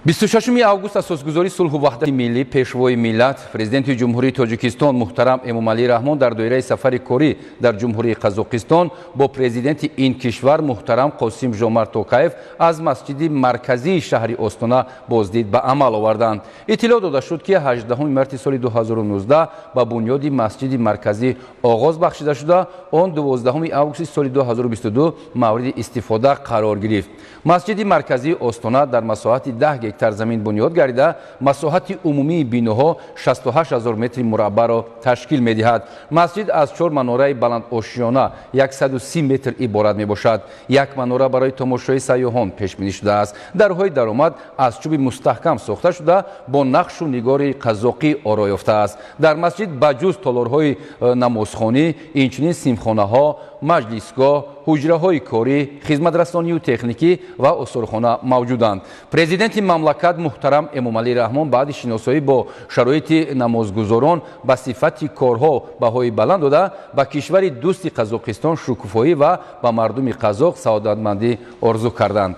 26 август асосгузори сулҳу ваҳдати миллӣ пешвои миллат президенти ҷумҳурии Тоҷикистон муҳтарам Эмомалӣ Раҳмон дар доираи сафари корӣ дар ҷумҳурии Қазоқистон бо президенти ин кишвар муҳтарам Қосим Жомарт Токаев аз масҷиди марказии шаҳри Остона боздид ба амал оварданд. Иттилоъ дода шуд ки 18 марти соли 2019 ба бунёди масҷиди марказӣ оғоз бахшида шуда, он 12 августи соли 2022 мавриди истифода қарор гирифт. Масҷиди марказии Остона дар масоҳати 10 гектар замин бунёд гардида, масоҳати умумии биноҳо 68 000 метри мураббаъро ташкил медиҳад. Масҷид аз 4 манораи баландошиёна 130 метр иборат мебошад. Як манора барои тамошои сайёҳон пешбинӣ шудааст. Дарҳои даромад аз чӯби мустаҳкам сохта шуда, бо нақшу нигори қазоқӣ оро ёфтааст. Дар масҷид ба ҷуз толорҳои намозхонӣ, инчунин симхонаҳо, маҷлисгоҳ, ҳуҷраҳои корӣ, хизматрасонию техникӣ ва осорхона мавҷуданд. Президенти мамлакат муҳтарам Эмомалӣ Раҳмон баъди шиносоӣ бо шароити намозгузорон ба сифати корҳо баҳои баланд дода, ба кишвари дӯсти Қазоқистон шукуфоӣ ва ба мардуми Қазоқ саодатмандӣ орзу карданд.